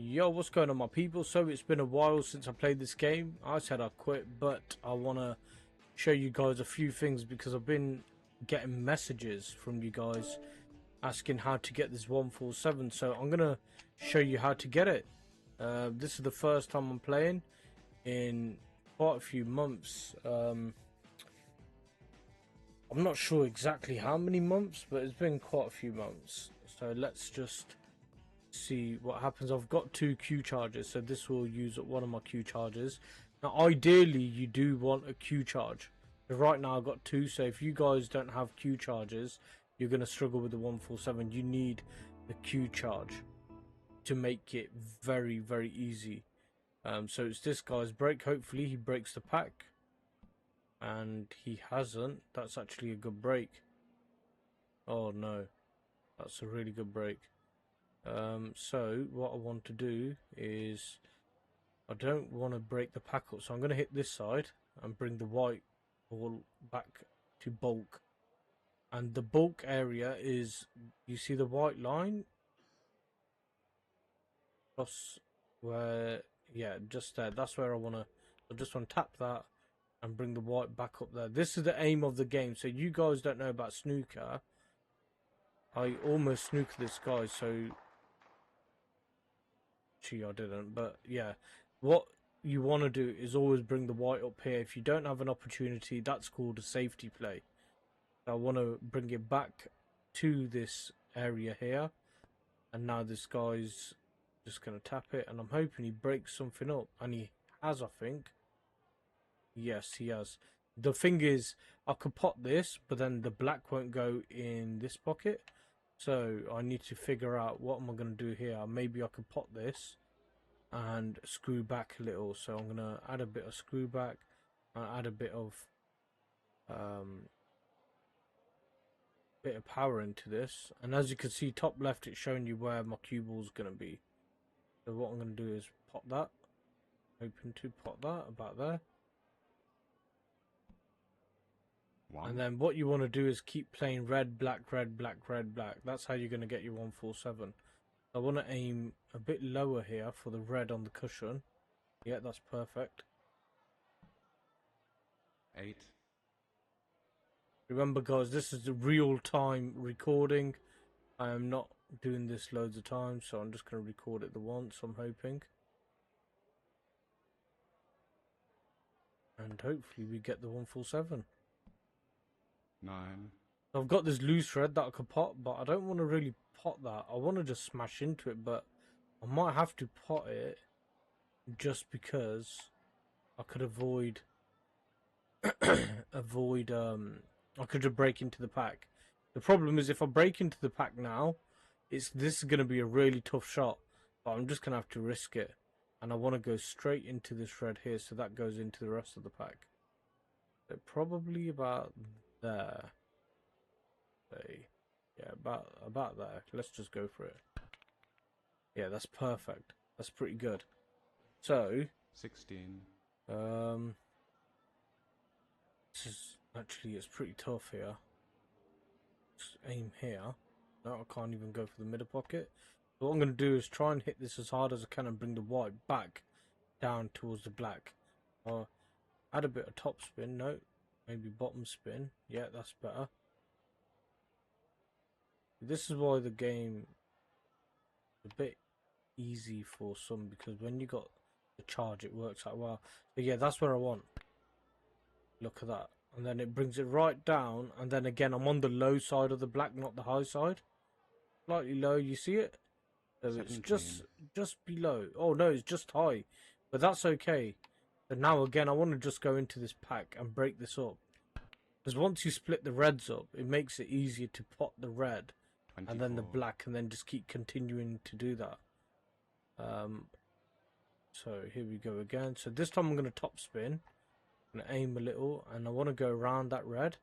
Yo, what's going on, my people? So it's been a while since I played this game. I said I'd quit, but I want to show you guys a few things because I've been getting messages from you guys asking how to get this 147. So I'm going to show you how to get it. This is the first time I'm playing in quite a few months. I'm not sure exactly how many months, but it's been quite a few months. So let's just see what happens. I've got 2 Q charges, so this will use up one of my Q charges. Now ideally you do want a Q charge, but right now I've got 2, so if you guys don't have Q charges, you're going to struggle with the 147. You need the Q charge to make it very easy. So it's this guy's break. Hopefully he breaks the pack, and he hasn't. That's actually a good break. Oh no, that's a really good break. So what I want to do is, I don't want to break the pack up, so I'm going to hit this side and bring the white ball back to bulk. And the bulk area is, you see the white line? Plus where, yeah, just there. That's where I just want to tap that and bring the white back up there. This is the aim of the game. So you guys don't know about snooker. I almost snooked this guy, so I didn't, but yeah, what you want to do is always bring the white up here. If you don't have an opportunity, that's called a safety play. I want to bring it back to this area here, and now this guy's just going to tap it, and I'm hoping he breaks something up, and he has, I think. Yes, he has. The thing is, I could pot this, but then the black won't go in this pocket. So I need to figure out what am I going to do here. Maybe I could pot this and screw back a little. So I'm going to add a bit of screw back and add a bit of power into this. And as you can see, top left, it's showing you where my cue ball is going to be. So what I'm going to do is pop that. Open to pot that about there. One. And then what you want to do is keep playing red, black, red, black, red, black. That's how you're going to get your 147. I want to aim a bit lower here for the red on the cushion. Yeah, that's perfect. 8. Remember, guys, this is a real-time recording. I am not doing this loads of times, so I'm just going to record it the once, I'm hoping. And hopefully we get the 147. 9. I've got this loose thread that I could pot, but I don't want to really pot that. I want to just smash into it, but I might have to pot it just because I could avoid I could just break into the pack. The problem is if I break into the pack now, this is going to be a really tough shot, but I'm just going to have to risk it. And I want to go straight into this red here, so that goes into the rest of the pack. So probably about there. Yeah, about there. Let's just go for it. Yeah, that's perfect. That's pretty good. So 16. This is actually, it's pretty tough here. Just aim here. No, I can't even go for the middle pocket. So what I'm going to do is try and hit this as hard as I can and bring the white back down towards the black. Or add a bit of top spin. No, maybe bottom spin. Yeah, that's better. This is why the game is a bit easy for some, because when you got the charge, it works out well. But yeah, that's where I want. Look at that. And then it brings it right down, and then again I'm on the low side of the black, not the high side. Slightly low, you see it? So 17. it's just below. Oh no, it's just high. But that's okay. But now again I want to just go into this pack and break this up. Because once you split the reds up, it makes it easier to pot the red 24. and then the black, and then just keep continuing to do that. So here we go again. So this time I'm going to top spin and aim a little, and I want to go around that red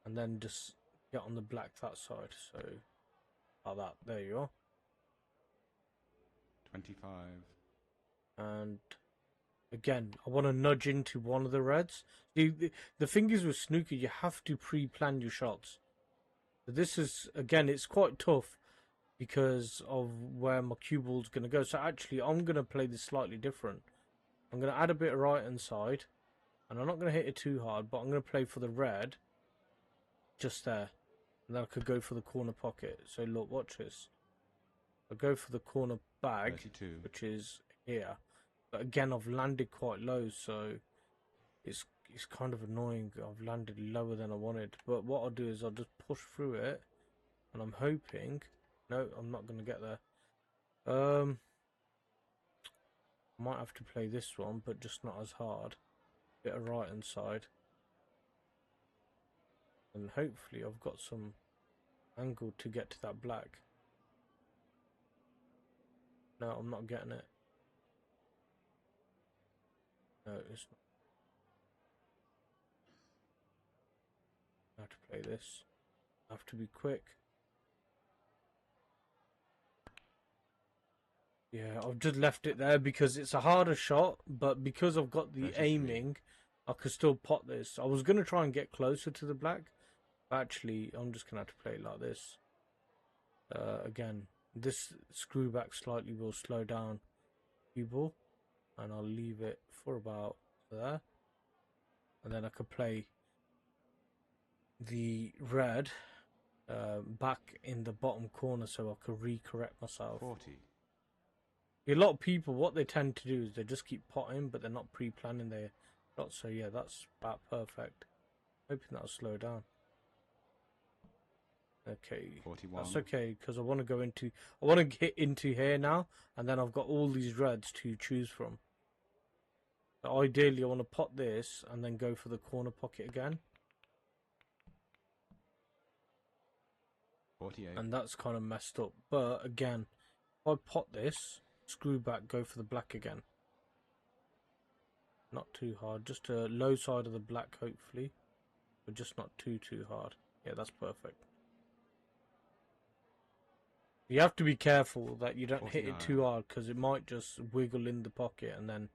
and then just get on the black that side. So like that. There you are. 25. And again, I want to nudge into one of the reds. The thing is with snooker, you have to pre-plan your shots. This is, again, it's quite tough because of where my cue ball's going to go. So actually, I'm going to play this slightly different. I'm going to add a bit of right hand side, and I'm not going to hit it too hard, but I'm going to play for the red just there. And then I could go for the corner pocket. So look, watch this. I go for the corner bag, 32. which is here. But again, I've landed quite low, so it's kind of annoying. I've landed lower than I wanted. But what I'll do is I'll just push through it, and I'm hoping. No, I'm not going to get there. I might have to play this one, but just not as hard. Bit of right hand side. And hopefully I've got some angle to get to that black. No, I'm not getting it. No, it's not. I have to play this. I have to be quick. Yeah, I've just left it there because it's a harder shot, but because I've got the 33. aiming, I could still pot this. I was going to try and get closer to the black, but actually, I'm just going to have to play it like this. Again, this screw back slightly will slow down cue ball, and I'll leave it for about there. And then I could play the red back in the bottom corner so I could recorrect myself. 40. A lot of people, what they tend to do is they just keep potting, but they're not pre-planning their shots. So yeah, that's about perfect. Hoping that'll slow down. Okay, 41. that's okay because I want to go into, I want to get into here now, and then I've got all these reds to choose from. So ideally, I want to pot this and then go for the corner pocket again. 48. And that's kind of messed up. But again, if I pot this, screw back, go for the black again. Not too hard, just a low side of the black hopefully, but just not too hard. Yeah, that's perfect. You have to be careful that you don't 49. hit it too hard because it might just wiggle in the pocket and then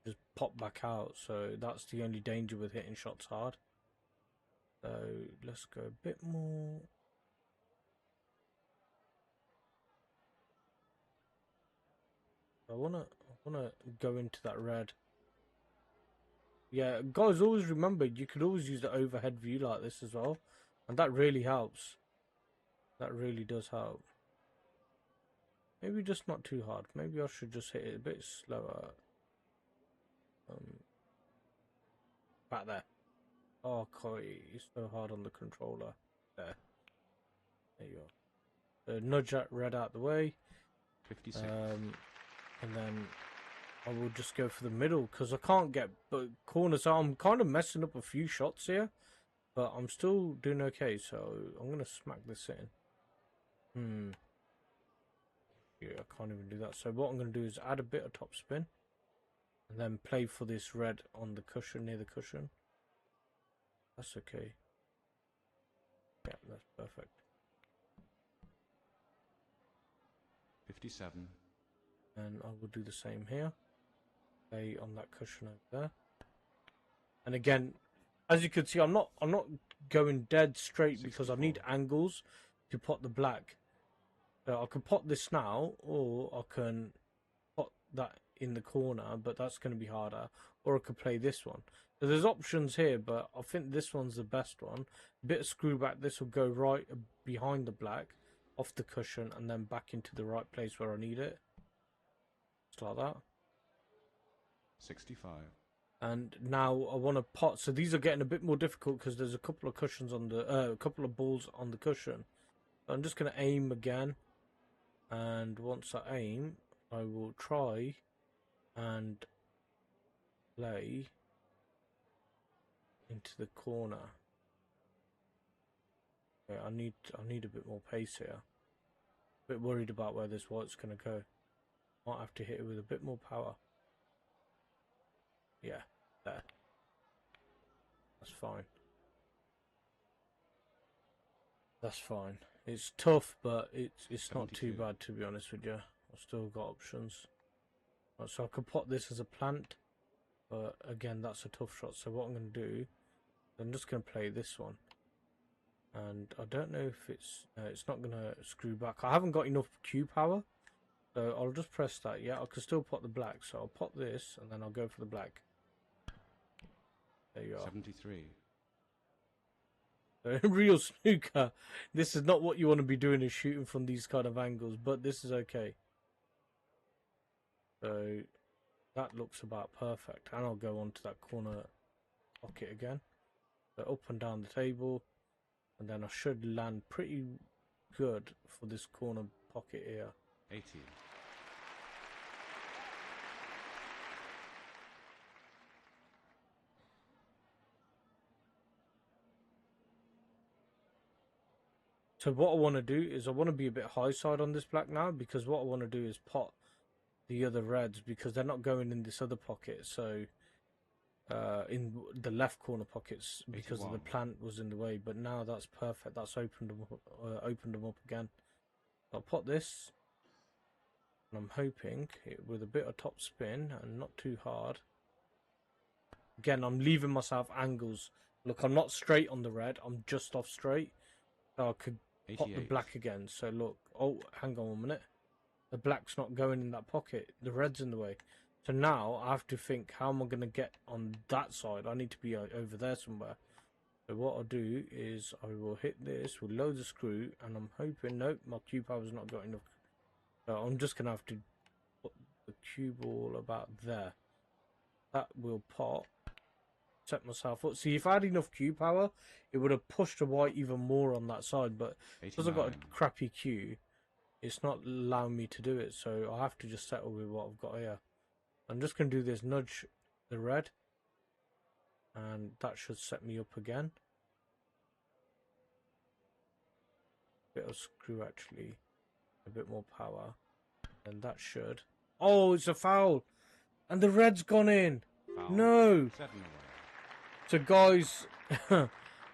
just pop back out. So that's the only danger with hitting shots hard. So let's go a bit more. I wanna go into that red. Yeah, guys, always remember you could always use the overhead view like this as well, and that really helps. That really does help. Maybe just not too hard. Maybe I should just hit it a bit slower. Back there. Oh, Koi, it's so hard on the controller. There. There you go. So nudge that red out the way. 56. And then I will just go for the middle because I can't get corners. So I'm kind of messing up a few shots here, but I'm still doing okay. So I'm gonna smack this in. Yeah, I can't even do that. So what I'm gonna do is add a bit of topspin, and then play for this red on the cushion, near the cushion. That's okay. Yeah, that's perfect. 57. And I will do the same here. Play on that cushion over there. And again, as you can see, I'm not going dead straight 64. because I need angles to pot the black. So I can pot this now, or I can pot that in the corner, but that's going to be harder. Or I could play this one. So there's options here, but I think this one's the best one. A bit of screw back. This will go right behind the black, off the cushion, and then back into the right place where I need it. Just like that. 65. And now I want to pot. So these are getting a bit more difficult because there's a couple of cushions on the, a couple of balls on the cushion. So I'm just going to aim again. And once I aim, I will try and play into the corner. Okay, I need a bit more pace here. A bit worried about where this white's going to go. Might have to hit it with a bit more power. Yeah, there. That's fine. That's fine. It's tough, but it's not too 72. bad, to be honest with you. I've still got options. Right, so I could pot this as a plant, but again, that's a tough shot. So what I'm going to do, I'm just going to play this one. And I don't know if it's not gonna screw back. I haven't got enough Q power, so I'll just press that. Yeah, I can still pot the black, so I'll pot this and then I'll go for the black. There you are. 73. So in real snooker, this is not what you want to be doing, is shooting from these kind of angles, but this is okay. So that looks about perfect, and I'll go on to that corner pocket again. So up and down the table, and then I should land pretty good for this corner pocket here. 80. So what I want to do is I want to be a bit high side on this black now, because what I want to do is pot the other reds, because they're not going in this other pocket. So in the left corner pockets, because of the plant was in the way. But now that's perfect. That's opened them up again. I'll pot this, and I'm hoping with a bit of top spin and not too hard. Again, I'm leaving myself angles. Look, I'm not straight on the red. I'm just off straight. So I could pot the black again. So look, oh, hang on 1 minute. The black's not going in that pocket. The red's in the way. So now I have to think, how am I going to get on that side? I need to be over there somewhere. So what I'll do is I will hit this with loads of screw, and I'm hoping, nope, my cue power's not got enough. So I'm just going to have to put the cue ball about there. That will pop. Set myself up. See, if I had enough cue power, it would have pushed the white even more on that side, but 89. because I've got a crappy cue, it's not allowing me to do it, so I have to just settle with what I've got here. I'm just going to do this, nudge the red, and that should set me up again. Bit of screw, actually, a bit more power, and that should... Oh, it's a foul, and the red's gone in. Foul. No. 7 away. So guys,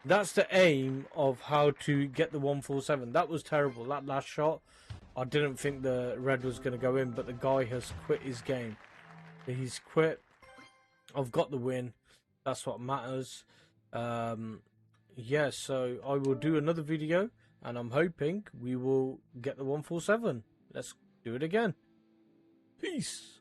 that's the aim of how to get the 147. That was terrible. That last shot, I didn't think the red was going to go in, but the guy has quit his game. He's quit. I've got the win. That's what matters. Yeah, so I will do another video, and I'm hoping we will get the 147. Let's do it again. Peace.